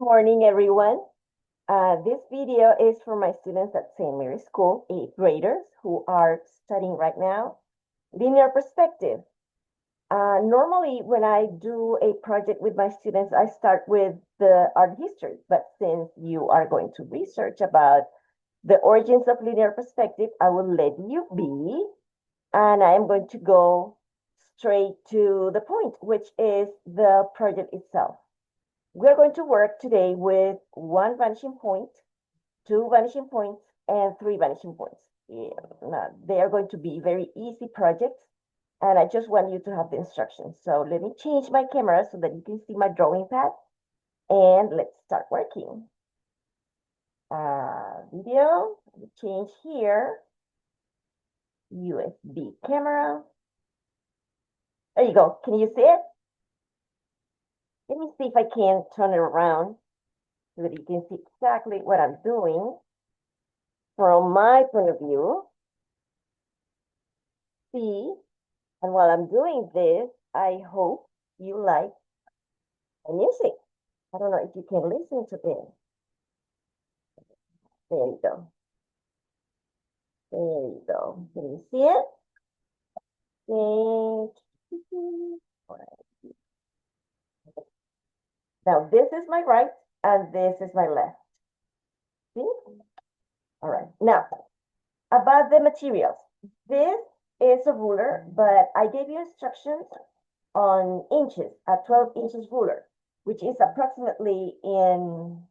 morning, everyone. This video is for my students at St. Mary's School, 8th graders who are studying right now, linear perspective. Normally, when I do a project with my students, I start with the art history. But since you are going to research about the origins of linear perspective, I will let you be. And I am going to go straight to the point, which is the project itself. We're going to work today with 1 vanishing point, 2 vanishing points, and 3 vanishing points. Now, they are going to be very easy projects, and I just want you to have the instructions. So let me change my camera so that you can see my drawing pad, and let's start working. Video, change here, USB camera. There you go. Can you see it? Let me see if I can turn it around so that you can see exactly what I'm doing from my point of view. See, and while I'm doing this, I hope you like the music. I don't know if you can listen to this. There you go. There you go. Can you see it? All right. Now, this is my right, and this is my left. See? All right. Now, about the materials. This is a ruler, but I gave you instructions on inches, a 12 inches ruler, which is approximately in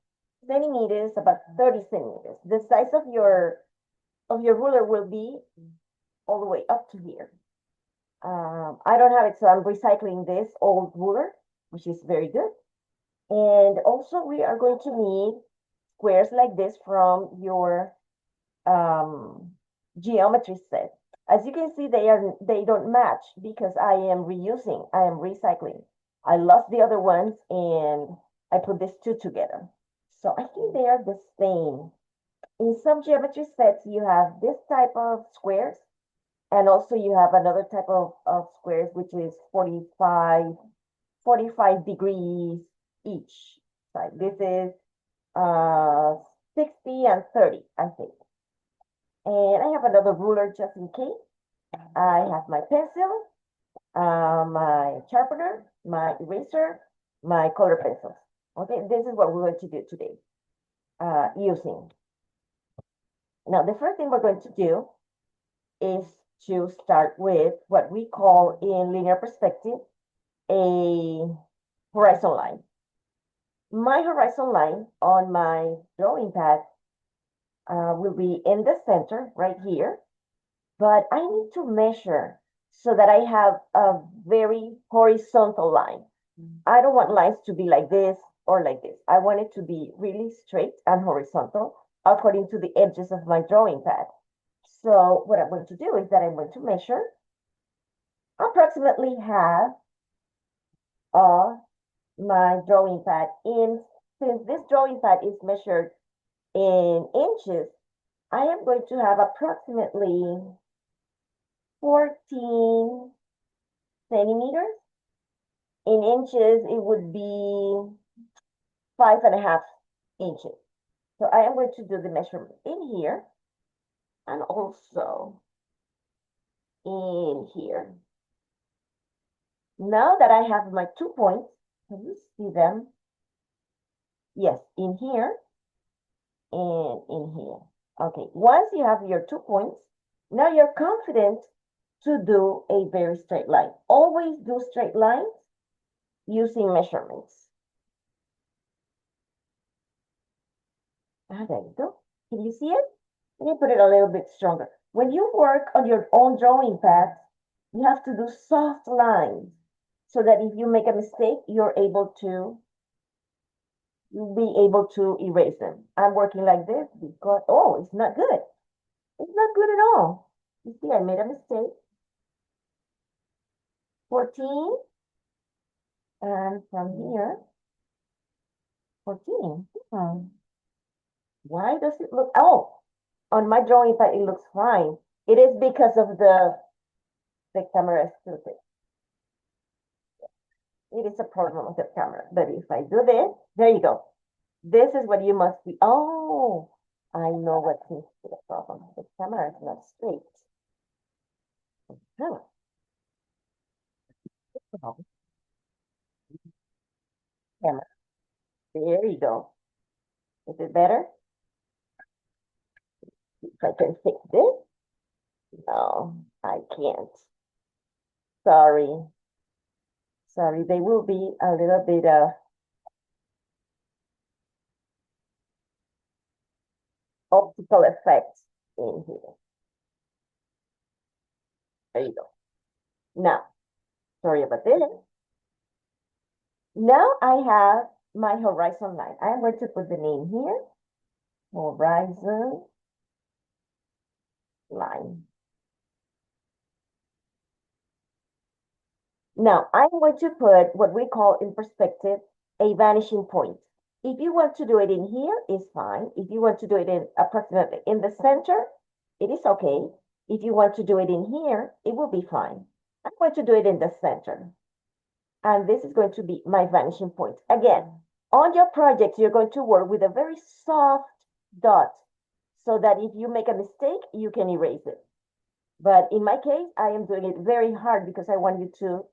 centimeters, about 30 centimeters. The size of your ruler will be all the way up to here. I don't have it, so I'm recycling this old ruler, which is very good. And also we are going to need squares like this from your geometry set. As you can see, they don't match because I am reusing, I am recycling. I lost the other ones and I put these two together. So I think they are the same. In some geometry sets, you have this type of squares, and also you have another type of squares, which is 45 degrees each side. This is 60 and 30, I think. And I have another ruler just in case. I have my pencil, my sharpener, my eraser, my color pencils. Okay, this is what we're going to do today using. Now, the first thing we're going to do is to start with what we call in linear perspective a horizon line. My horizon line on my drawing pad will be in the center right here, but I need to measure so that I have a very horizontal line. I don't want lines to be like this or like this. I want it to be really straight and horizontal according to the edges of my drawing pad. So what I'm going to do is that I'm going to measure approximately half of my drawing pad. Since this drawing pad is measured in inches, I am going to have approximately 14 centimeters. In inches, it would be 5.5 inches. So I am going to do the measurement in here and also in here. Now that I have my 2 points, can you see them? Yes, in here and in here. Okay, once you have your 2 points, now you're confident to do a very straight line. Always do straight lines using measurements. There you go. Can you see it? Let me put it a little bit stronger. When you work on your own drawing pads, you have to do soft lines so that if you make a mistake, you'll be able to erase them. I'm working like this because, oh, it's not good. It's not good at all. You see, I made a mistake. 14, and from here, 14. Why does it look, oh, on my drawing pad, it looks fine. It is because of the camera is tilted. It is a problem with the camera. But if I do this, there you go. This is what you must be. Oh, I know what seems to be the problem. The camera is not straight. Huh. Oh, camera. There you go. Is it better? If I can fix this. No, I can't. Sorry. Sorry, they will be a little bit optical effects in here. There you go. Now, sorry about this. Now I have my horizon line. I'm going to put the name here. Horizon line. Now I'm going to put what we call in perspective a vanishing point. If you want to do it in here, it's fine. If you want to do it in approximately in the center, it is okay. If you want to do it in here, it will be fine. I'm going to do it in the center. And this is going to be my vanishing point. Again, on your project, you're going to work with a very soft dot so that if you make a mistake, you can erase it. But in my case, I am doing it very hard because I want you to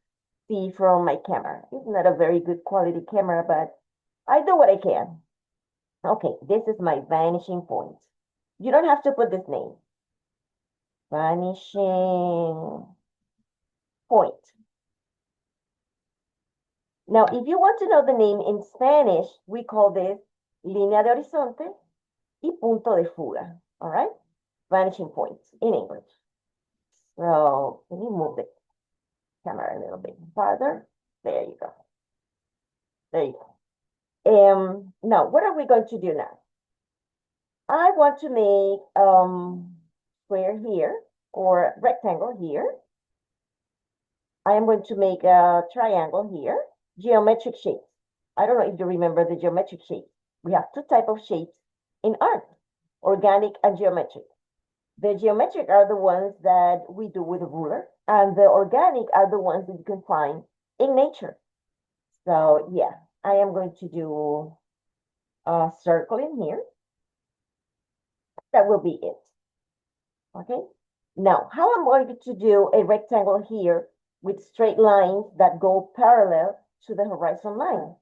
see from my camera. It's not a very good quality camera, but I do what I can. Okay, this is my vanishing point. You don't have to put this name. Vanishing point. Now, if you want to know the name in Spanish, we call this línea de horizonte y punto de fuga. All right? Vanishing points in English. So let me move the camera a little bit farther. There you go. There you go. Now, what are we going to do now? I want to make square here or rectangle here. I am going to make a triangle here. Geometric shapes. I don't know if you remember the geometric shapes. We have two types of shapes in art, organic and geometric. The geometric are the ones that we do with a ruler, and the organic are the ones that you can find in nature. So yeah, I am going to do a circle in here. That will be it. Okay. Now, how I'm going to do a rectangle here with straight lines that go parallel to the horizon line?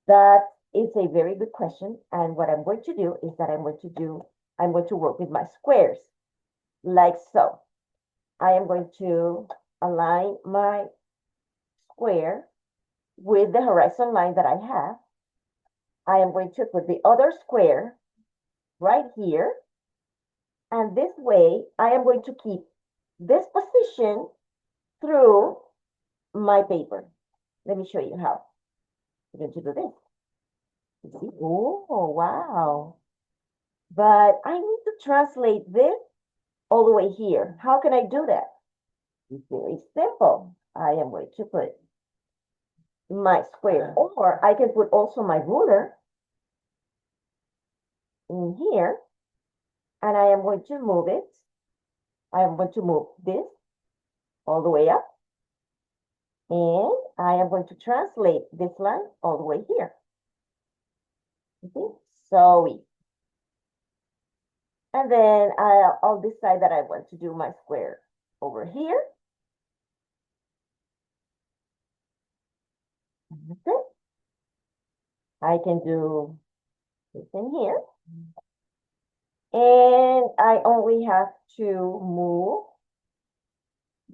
That is a very good question. And what I'm going to do is that I'm going to work with my squares like so. I am going to align my square with the horizon line that I have. I am going to put the other square right here. And this way, I am going to keep this position through my paper. Let me show you how. I'm going to do this. You see? Oh, wow. But I need to translate this all the way here. How can I do that? It's very simple. I am going to put my square, or I can put also my ruler in here, and I am going to move it. I am going to move this all the way up, and I am going to translate this line all the way here. Okay, so easy. And then I'll decide that I want to do my square over here. Okay. I can do this in here. And I only have to move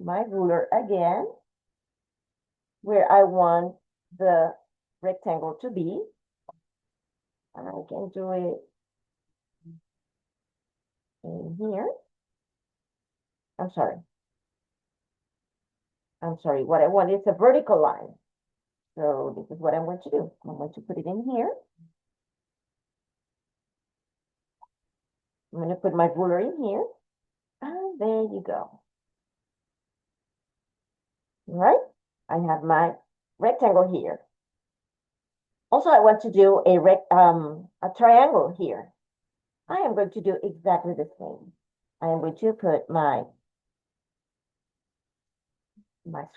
my ruler again where I want the rectangle to be. And I can do it in here. I'm sorry. What I want is a vertical line. So this is what I'm going to do. I'm going to put it in here. I'm going to put my ruler in here. And there you go. All right. I have my rectangle here. Also, I want to do a triangle here. I am going to do exactly the same. I am going to put my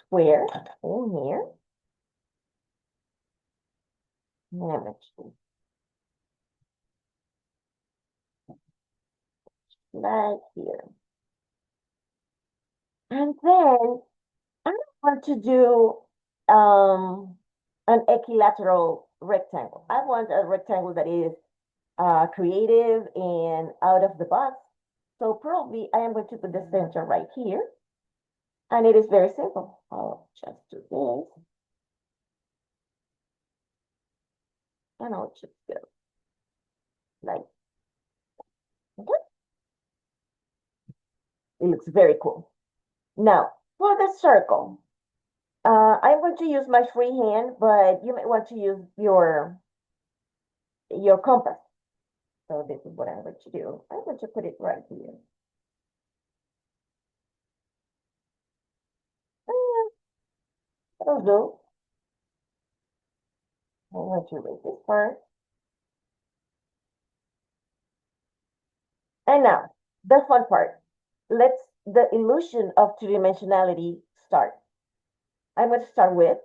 square in here. And I'm going to like here. And then I want to do an equilateral rectangle. I want a rectangle that is creative and out of the box. So probably I am going to put the center right here. And it is very simple. I'll just do this. And I'll just go like that. It looks very cool. Now, for the circle, I'm going to use my free hand, but you may want to use your compass. So this is what I'm going to do. I'm going to put it right here. That'll do. I'm going to erase this part. And now, the fun part. Let's the illusion of two-dimensionality start. I'm going to start with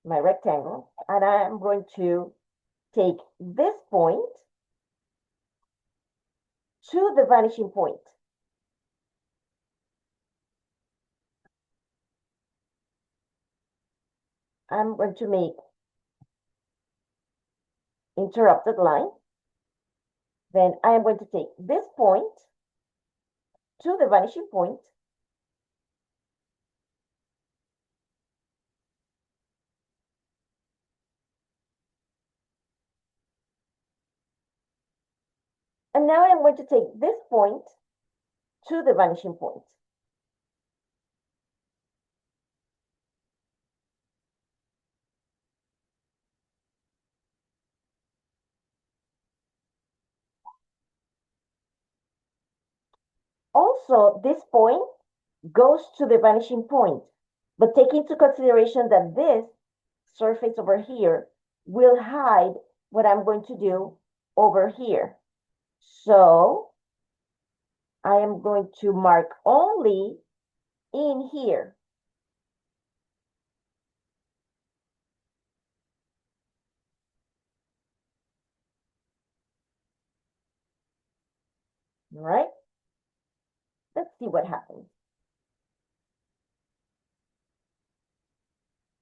my rectangle, and I'm going to take this point to the vanishing point. I'm going to make interrupted line. Then I am going to take this point to the vanishing point. And now I'm going to take this point to the vanishing point. Also, this point goes to the vanishing point, but take into consideration that this surface over here will hide what I'm going to do over here. So I am going to mark only in here. All right? Let's see what happens.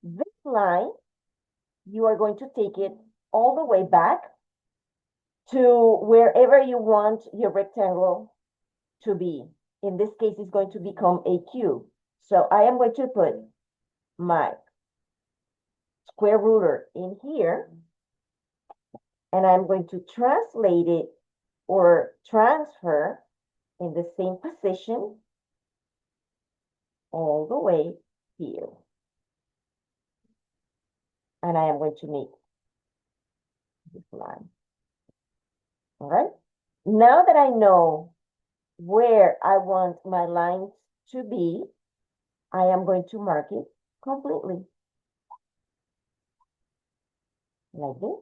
This line, you are going to take it all the way back to wherever you want your rectangle to be. In this case, it's going to become a cube. So I am going to put my square ruler in here, and I'm going to translate it or transfer in the same position all the way here. And I am going to make this line. All right. Now that I know where I want my lines to be, I am going to mark it completely. Like this.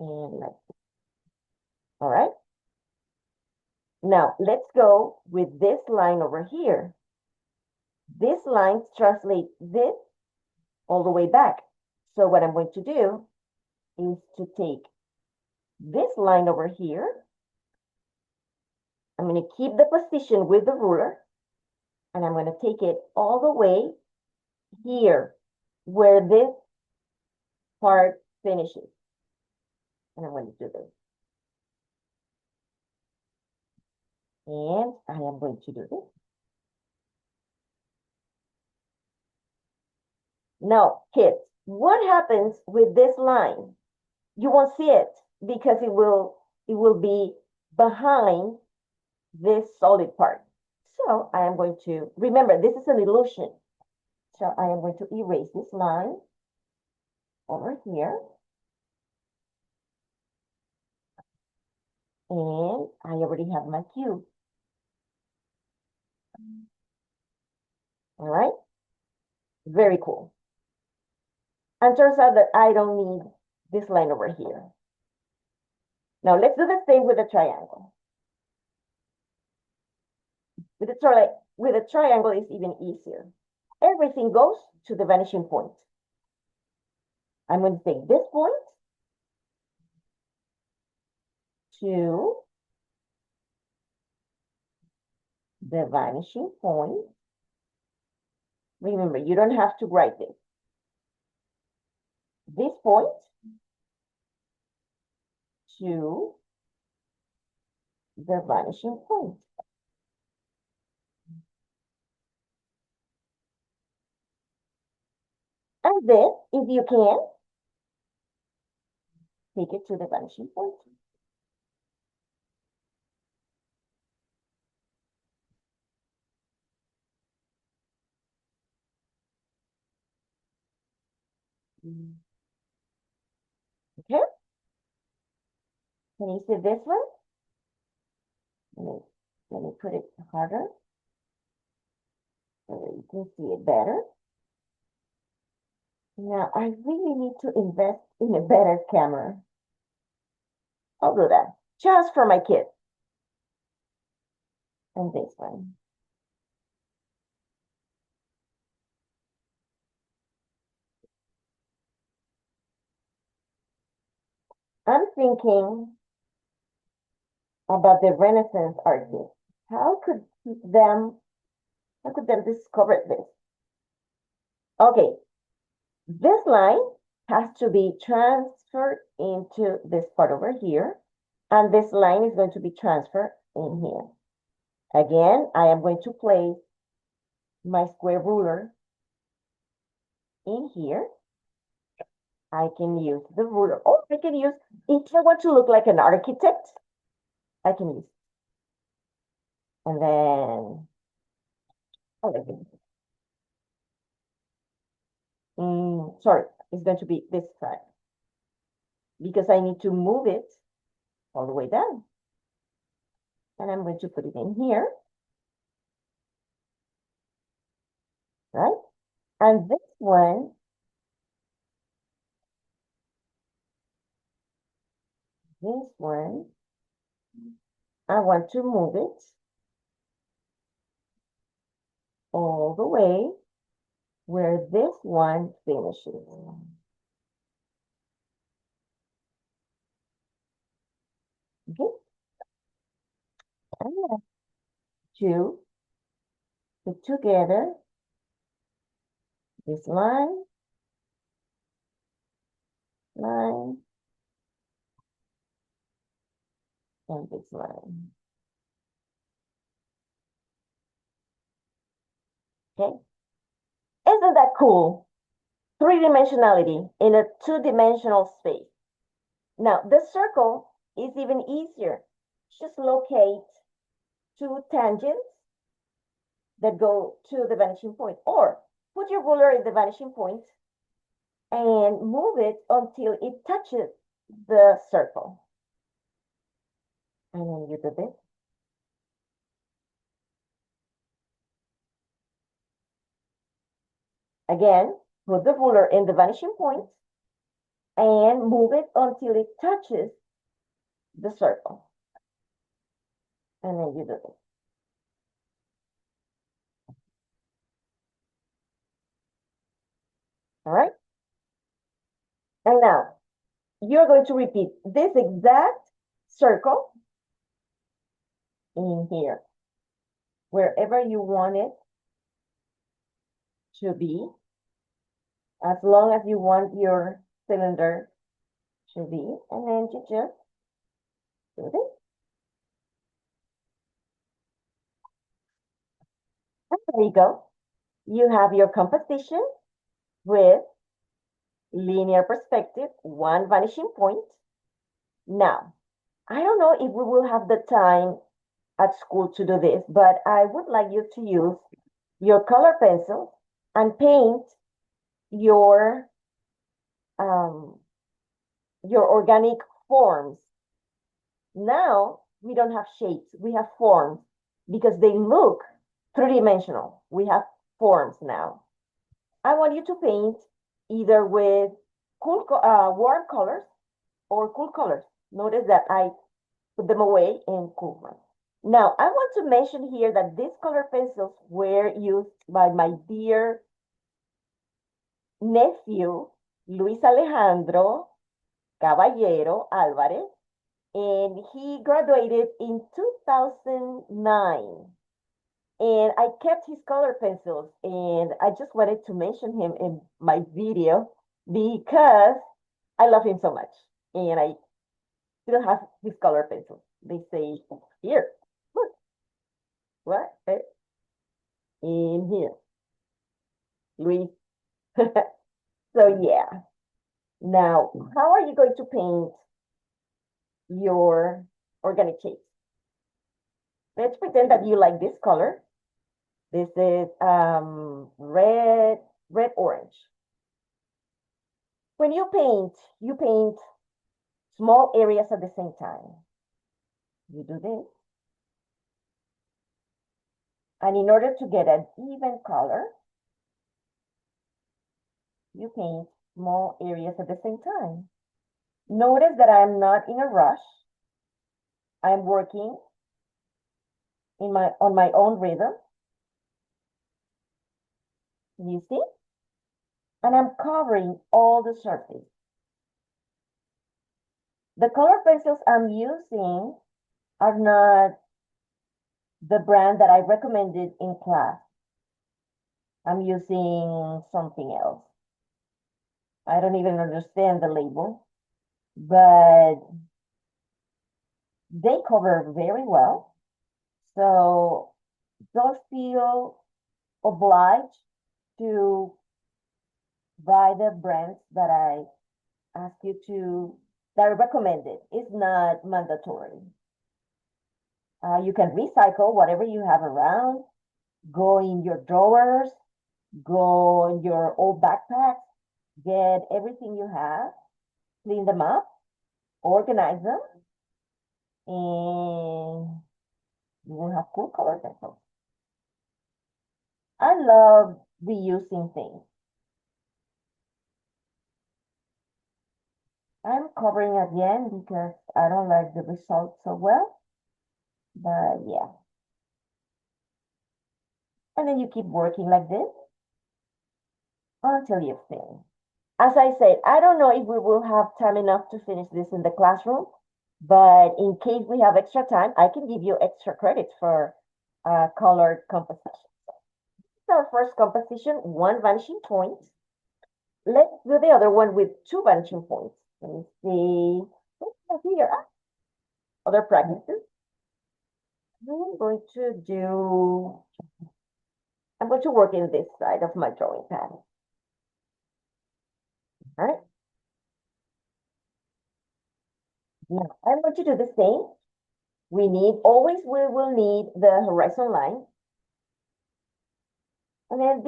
And like this. All right. Now let's go with this line over here. This line translates this all the way back. So what I'm going to do is to take this line over here. I'm going to keep the position with the ruler, and I'm going to take it all the way here where this part finishes. And I'm going to do this. And I am going to do this. Now, kids, what happens with this line? You won't see it because it will be behind this solid part. So I am going to, remember, this is an illusion. So I am going to erase this line over here. And I already have my cube. All right. Very cool. And turns out that I don't need this line over here. Now let's do the same with the triangle. With the triangle, it's even easier. Everything goes to the vanishing point. I'm going to take this point to the vanishing point. Remember, you don't have to write this. This point to the vanishing point. And then, if you can, take it to the vanishing point. Okay? Can you see this one? Let me put it harder so that you can see it better. Now, I really need to invest in a better camera. I'll do that just for my kids. And this one. I'm thinking about the Renaissance artists. How could them discover this? Okay, this line has to be transferred into this part over here, and this line is going to be transferred in here. Again, I am going to place my square ruler in here. I can use the ruler. Oh, I can use, if I want to look like an architect, I can use. And then, sorry, it's going to be this side because I need to move it all the way down. And I'm going to put it in here, right? And this one, I want to move it all the way where this one finishes. Okay. I'm going to put together this line, and this line. Okay. Isn't that cool? Three-dimensionality in a two-dimensional space. Now, the circle is even easier. Just locate two tangents that go to the vanishing point, or put your ruler in the vanishing point and move it until it touches the circle. And then you do this. Again, put the ruler in the vanishing point and move it until it touches the circle. And then you do this. All right? And now, you're going to repeat this exact circle in here, wherever you want it to be, as long as you want your cylinder to be, and then you just do this. And there you go. You have your composition with linear perspective, one vanishing point. Now, I don't know if we will have the time at school to do this, but I would like you to use your color pencil and paint your organic forms. Now, we don't have shapes, we have forms because they look three-dimensional. We have forms now. I want you to paint either with warm colors or cool colors. Notice that I put them away in cool ones. Now, I want to mention here that these color pencils were used by my dear nephew, Luis Alejandro Caballero Álvarez, And he graduated in 2009. And I kept his color pencils, and I just wanted to mention him in my video because I love him so much. And I still have his color pencils. They say, here, look, what? In here, Luis. So yeah. Now, how are you going to paint your organic shapes? Let's pretend that you like this color. This is red orange. When you paint small areas at the same time. You do this. And in order to get an even color, you paint small areas at the same time. Notice that I'm not in a rush. I'm working on my own rhythm. You see? And I'm covering all the surface. The color pencils I'm using are not the brand that I recommended in class. I'm using something else. I don't even understand the label, but they cover very well. So don't feel obliged to buy the brands that I ask you to, that I recommended. It's not mandatory. You can recycle whatever you have around, go in your drawers, go in your old backpacks, get everything you have, clean them up, organize them, and you will have cool color pencils. I love reusing things. I'm covering again because I don't like the result so well, but yeah. And then you keep working like this until you finish. As I said, I don't know if we will have time enough to finish this in the classroom, but in case we have extra time, I can give you extra credits for colored composition. This is our first composition, 1 vanishing point. Let's do the other one with 2 vanishing points. Let me see. Here, other practices. I'm going to work in this side of my drawing pad. All right. Now I'm going to do the same. We will need the horizon line. And then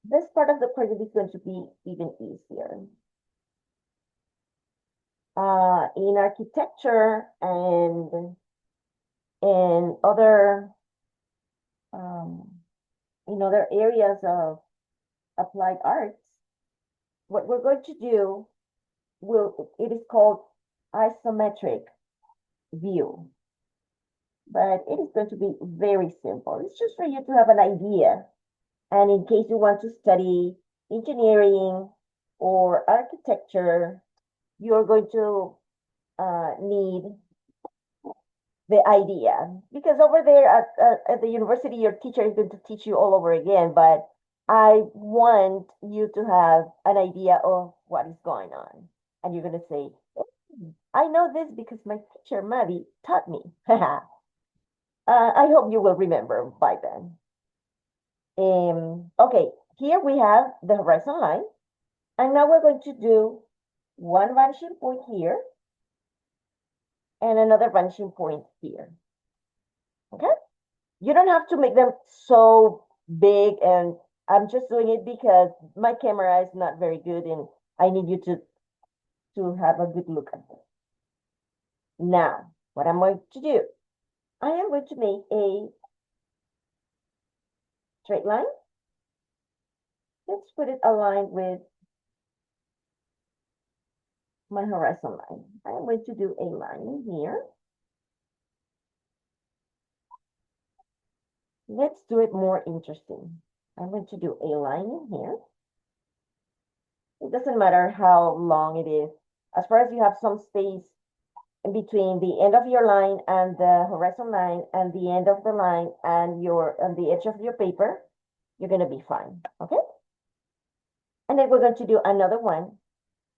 this part of the project is going to be even easier. In architecture and other in other areas of applied arts, what we're going to do it is called isometric view. But it is going to be very simple. It's just for you to have an idea. And in case you want to study engineering or architecture, you're going to need the idea. Because over there at the university, your teacher is going to teach you all over again. But I want you to have an idea of what is going on. And you're going to say, I know this because my teacher, Maddie, taught me. I hope you will remember by then. Okay, here we have the horizon line. And now we're going to do 1 vanishing point here and another vanishing point here. Okay? You don't have to make them so big, and I'm just doing it because my camera is not very good and I need you to have a good look at this. Now, what I'm going to do, I am going to make a straight line. Let's put it aligned with my horizon line. I'm going to do a line here. Let's do it more interesting. I'm going to do a line in here. It doesn't matter how long it is. As far as you have some space between the end of your line and the horizon line and the end of the line and the edge of your paper, you're going to be fine. Okay. And then we're going to do another one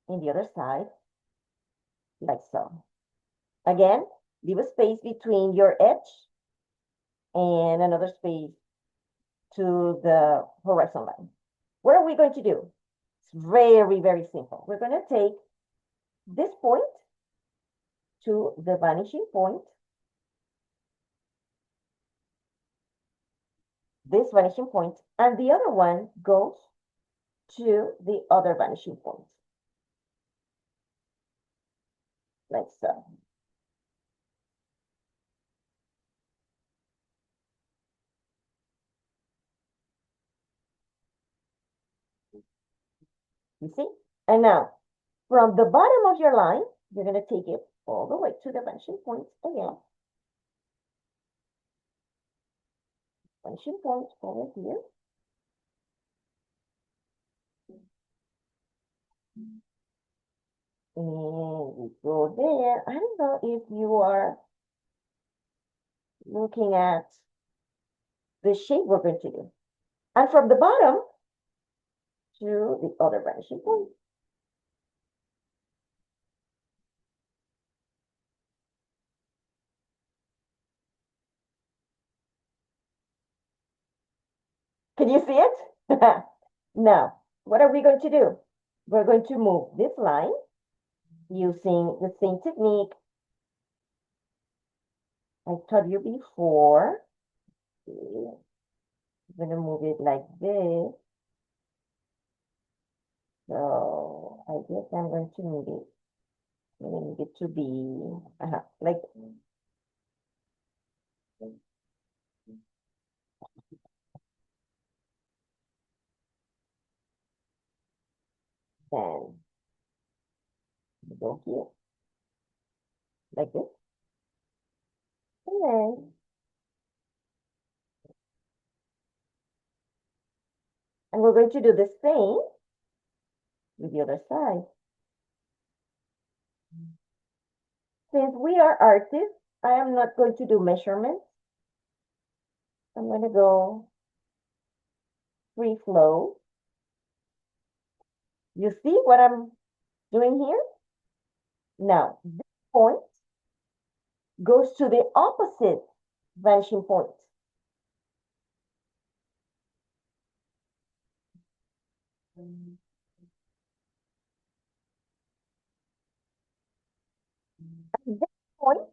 in the other side, like so. Again, leave a space between your edge and another space to the horizon line. What are we going to do? It's very, very simple. We're going to take this point to the vanishing point, this vanishing point, and the other one goes to the other vanishing point, like so. You see? And now, from the bottom of your line, you're going to take it all the way to the vanishing point again. Vanishing point over here. And we go there. I don't know if you are looking at the shape we're going to do. And from the bottom to the other vanishing point. Can you see it? Now, what are we going to do? We're going to move this line using the same technique I taught you before. I'm going to move it like this. So I guess I'm going to move it. I'm going to need it to be like then go here like this. And we're going to do the same with the other side. Since we are artists, I am not going to do measurements. I'm going to go free flow. You see what I'm doing here? Now, this point goes to the opposite vanishing point. And this point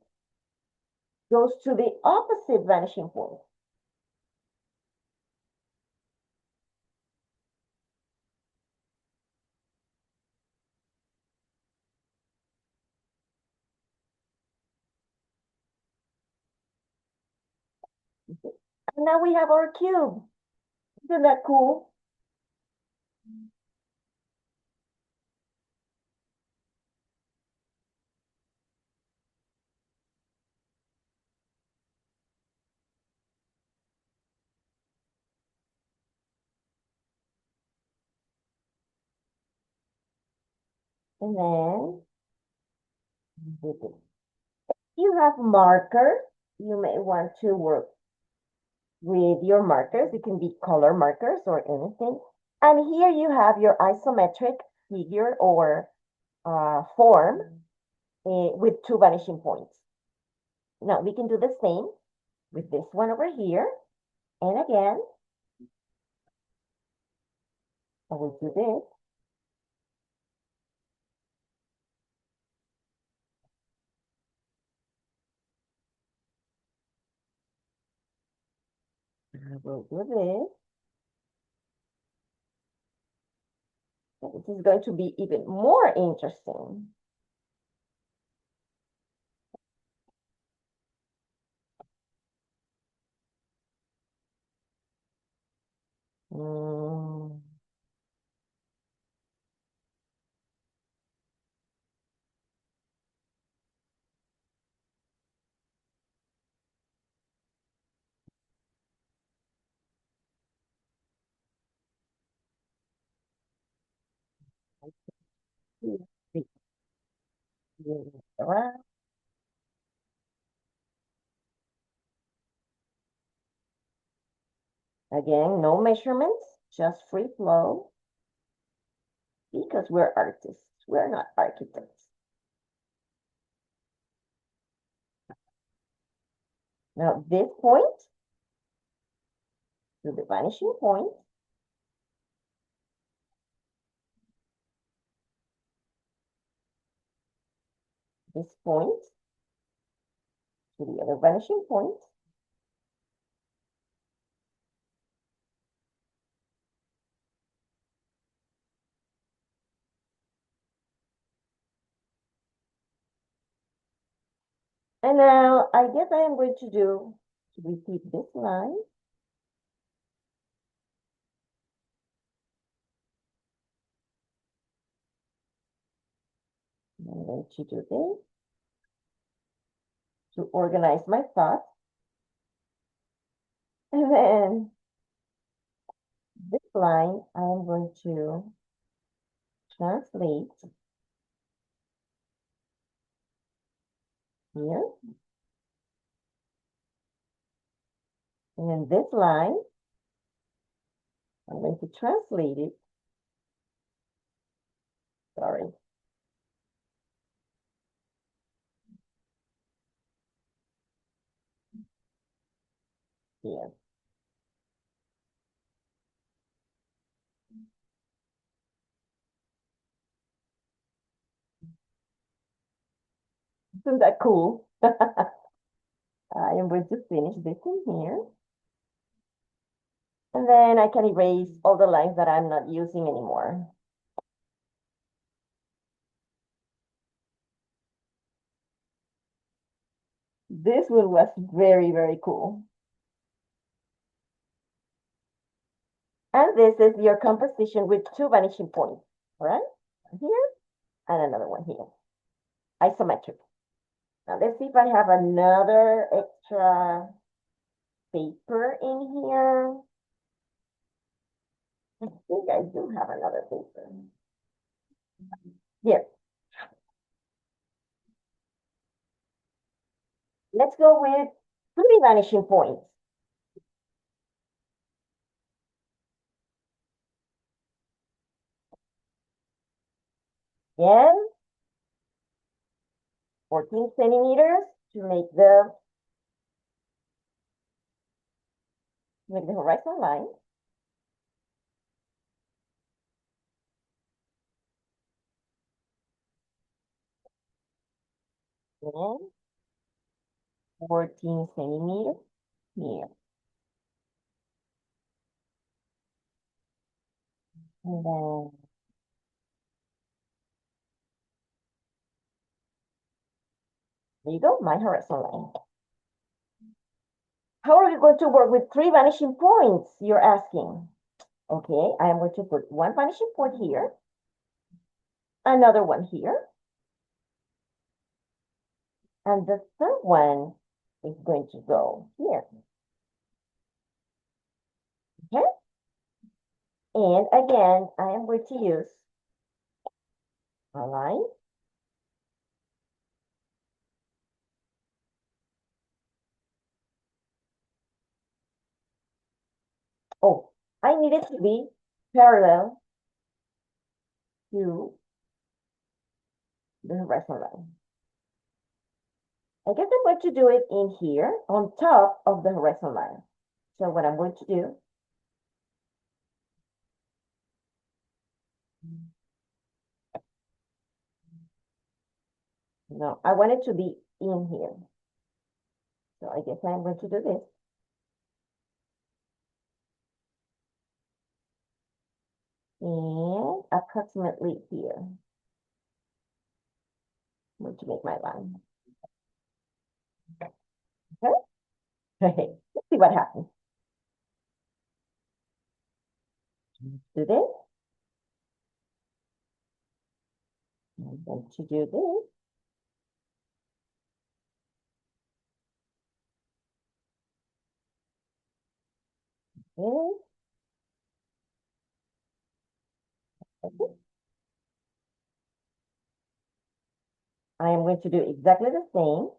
goes to the opposite vanishing point. And now we have our cube. Isn't that cool? And then you have markers. You may want to work with your markers. It can be color markers or anything. And here you have your isometric figure or form with two vanishing points. Now we can do the same with this one over here. And again, I will do this. I will do this. This is going to be even more interesting. Mm. Around. Again, no measurements, just free flow, because we're artists. We're not architects. Now, this point to the vanishing point, this point to the other vanishing point, and now I guess I am going to repeat this line. I'm going to do this to organize my thoughts. And then this line, I am going to translate here. And then this line, I'm going to translate it. Sorry. Here. Isn't that cool? I am going to finish this in here. And then I can erase all the lines that I'm not using anymore. This one was very, very cool. And this is your composition with two vanishing points, all right? Here and another one here. Isometric. Now let's see if I have another extra paper in here. I think I do have another paper. Here. Let's go with three vanishing points. Again, 14 centimeters to make the horizontal line. And 14 centimeters here. And then there you go, my horizontal line. How are you going to work with three vanishing points, you're asking? Okay, I am going to put one vanishing point here, another one here, and the third one is going to go here. Okay? And again, I am going to use a line. Oh, I need it to be parallel to the horizontal line. I guess I'm going to do it in here on top of the horizontal line. So what I'm going to do, no, I want it to be in here. So I guess I'm going to do this. And approximately here. I'm going to make my line. Okay. Okay. Let's see what happens. Do this. I'm going to do this. This. Okay. I am going to do exactly the same.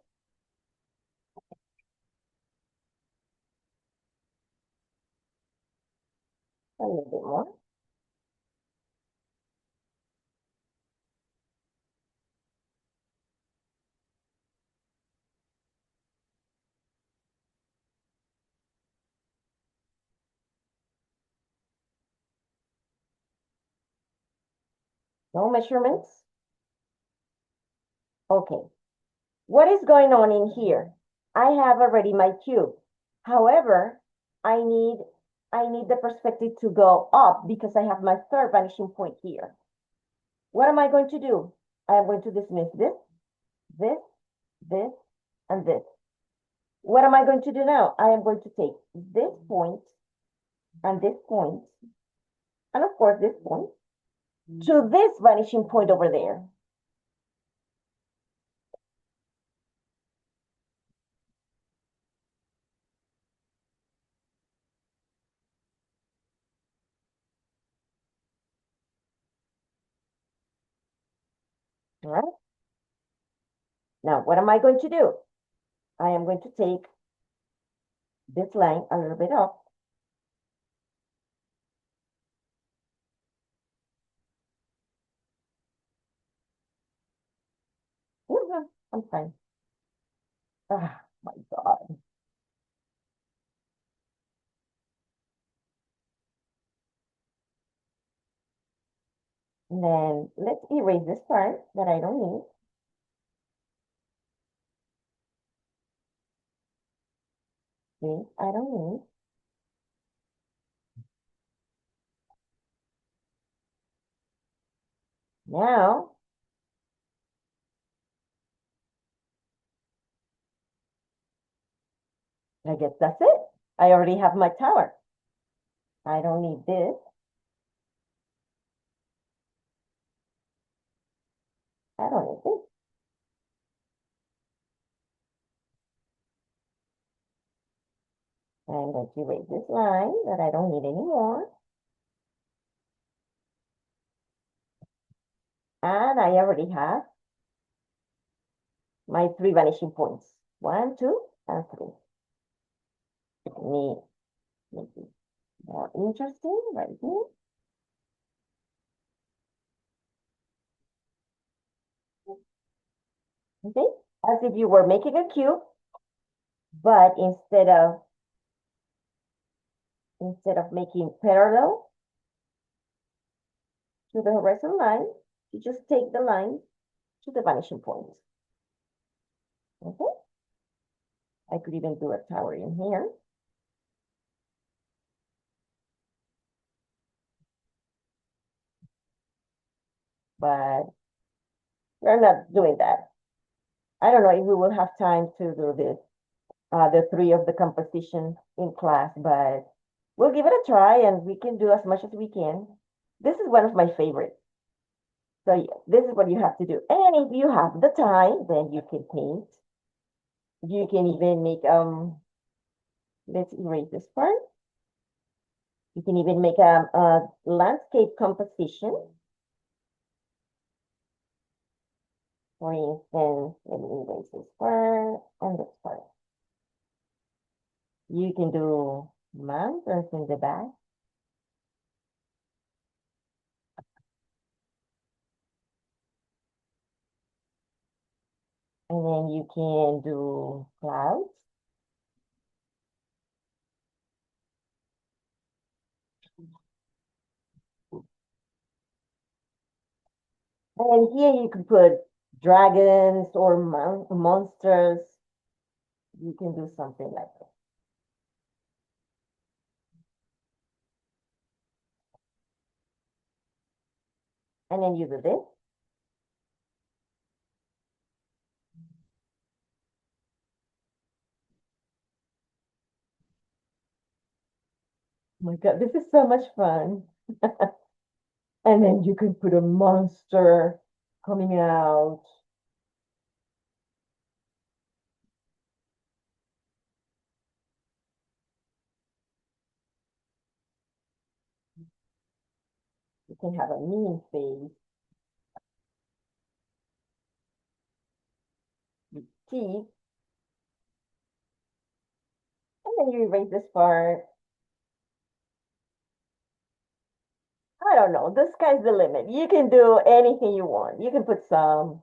No measurements? Okay. What is going on in here? I have already my cube. However, I need I need the perspective to go up because I have my third vanishing point here. What am I going to do? I am going to dismiss this, this, and this. What am I going to do now? I am going to take this point and this point, and of course this point, to this vanishing point over there. All right? Now, what am I going to do? I am going to take this line a little bit up. I'm fine. Ah, my God. And then let's erase this part that I don't need. This I don't need. Now, I guess that's it. I already have my tower. I don't need this. I don't need this. I'm going to erase this line that I don't need anymore. And I already have my three vanishing points. 1, 2, and 3. Let me make it more interesting right here. Okay, as if you were making a cube, but instead of making parallel to the horizontal line, you just take the line to the vanishing point. Okay, I could even do a tower in here. But we're not doing that. I don't know if we will have time to do this, the three of the composition in class, but we'll give it a try and we can do as much as we can. This is one of my favorites. So yeah, this is what you have to do. And if you have the time, then you can paint. You can even make, let's erase this part. You can even make a landscape composition. For instance, let me erase this part and this part. You can do mountains in the back. And then you can do clouds. And here you can put dragons or monsters. You can do something like that. And then you do this. Oh my God, this is so much fun. And then you can put a monster coming out. You can have a mean face with teeth. And then you erase this part. I don't know. The sky's the limit. You can do anything you want. You can put some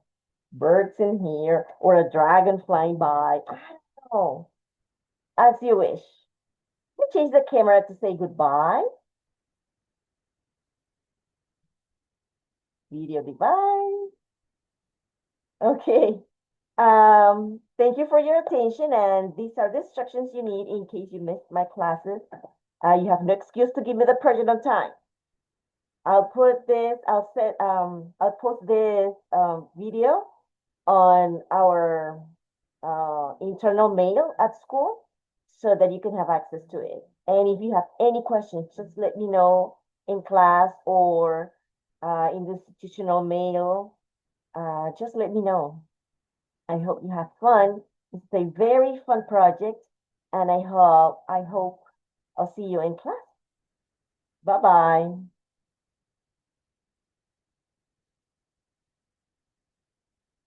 birds in here or a dragon flying by. I don't know. As you wish. You change the camera to say goodbye. video device. Okay. Thank you for your attention, and these are the instructions you need in case you missed my classes. You have no excuse to give me the project on time. I'll post this video on our internal mail at school so that you can have access to it. And if you have any questions, just let me know in class or in the institutional mail. Just let me know. I hope you have fun. It's a very fun project, and I hope I'll see you in class. Bye bye.